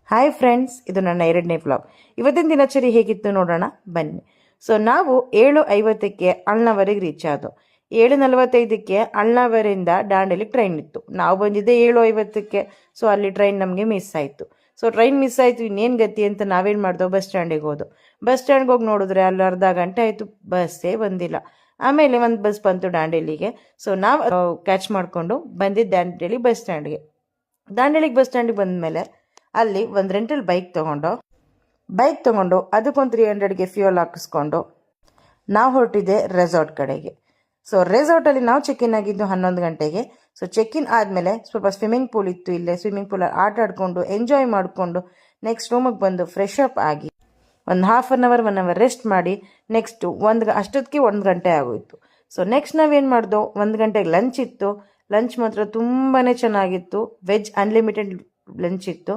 Hi friends, ಇದು ನನ್ನ 2ನೇ ವ್ಲಾಗ್. ಇವತ್ತಿನ ದಿನಚರಿ ಹೇಗಿತ್ತು ನೋಡೋಣ ಬನ್ನಿ. ಸೊ ನಾವು 7:50ಕ್ಕೆ ಅಳ್ನಾವರಿಗೆ ರೀಚ್ ಆದವು. 7:45ಕ್ಕೆ ಅಳ್ನಾವರಿಂದ ದಾಂಡೇಲಿಗೆ ಟ್ರೈನ್ ಇತ್ತು. ನಾವು ಬಂದಿದ್ದೆ 7:50ಕ್ಕೆ. ಸೊ ಅಲ್ಲಿ ಟ್ರೈನ್ ನಮಗೆ ಮಿಸ್ ಆಯಿತು. ಸೊ ಟ್ರೈನ್ ಮಿಸ್ ಆಯಿತು, ಇನ್ನೇನು ಗತಿ ಅಂತ ನಾವೇನು ಮಾಡ್ದೋ, ಬಸ್ ಸ್ಟ್ಯಾಂಡಿಗೆ ಹೋದೋ. ಬಸ್ ಸ್ಟ್ಯಾಂಡ್ಗೆ ಹೋಗಿ ನೋಡಿದ್ರೆ ಅಲ್ಲಿ ಅರ್ಧ ಗಂಟೆ ಆಯಿತು, ಬಸ್ಸೇ ಬಂದಿಲ್ಲ. ಆಮೇಲೆ ಒಂದು ಬಸ್ ಬಂತು ದಾಂಡೇಲಿಗೆ. ಸೊ ನಾವು ಕ್ಯಾಚ್ ಮಾಡಿಕೊಂಡು ಬಂದಿದ್ದು ದಾಂಡೇಲಿ ಬಸ್ ಸ್ಟ್ಯಾಂಡ್ಗೆ. ದಾಂಡೇಲಿಗೆ ಬಸ್ ಸ್ಟ್ಯಾಂಡಿಗೆ ಬಂದಮೇಲೆ ಅಲ್ಲಿ ಒಂದು ರೆಂಟಲ್ ಬೈಕ್ ತೊಗೊಂಡು ಅದಕ್ಕೊಂದು 300ಗೆ ಫ್ಯೂಯಲ್ ಹಾಕಿಸ್ಕೊಂಡು ನಾವು ಹೊರಟಿದ್ದೆ ರೆಸಾರ್ಟ್ ಕಡೆಗೆ. ಸೊ ರೆಸಾರ್ಟಲ್ಲಿ ನಾವು ಚೆಕ್ ಇನ್ ಆಗಿದ್ದು 11 ಗಂಟೆಗೆ. ಸೊ ಚೆಕ್ ಇನ್ ಆದಮೇಲೆ ಸ್ವಲ್ಪ ಸ್ವಿಮ್ಮಿಂಗ್ ಪೂಲ್ ಇತ್ತು, ಇಲ್ಲೇ ಸ್ವಿಮ್ಮಿಂಗ್ ಪೂಲಲ್ಲಿ ಆಟ ಆಡಿಕೊಂಡು ಎಂಜಾಯ್ ಮಾಡಿಕೊಂಡು ನೆಕ್ಸ್ಟ್ ರೂಮಿಗೆ ಬಂದು ಫ್ರೆಶ್ ಅಪ್ ಆಗಿ ಒಂದು half an hour 1 hour rest ಮಾಡಿ ನೆಕ್ಸ್ಟು ಅಷ್ಟೊತ್ತಿಗೆ 1 ಗಂಟೆ ಆಗೋಯಿತು. ಸೊ ನೆಕ್ಸ್ಟ್ ನಾವೇನು ಮಾಡ್ದೋ, 1 ಗಂಟೆಗೆ ಲಂಚ್ ಇತ್ತು. ಲಂಚ್ ಮಾತ್ರ ತುಂಬಾ ಚೆನ್ನಾಗಿತ್ತು. ವೆಜ್ ಅನ್ಲಿಮಿಟೆಡ್ ಲಂಚ್ ಇತ್ತು.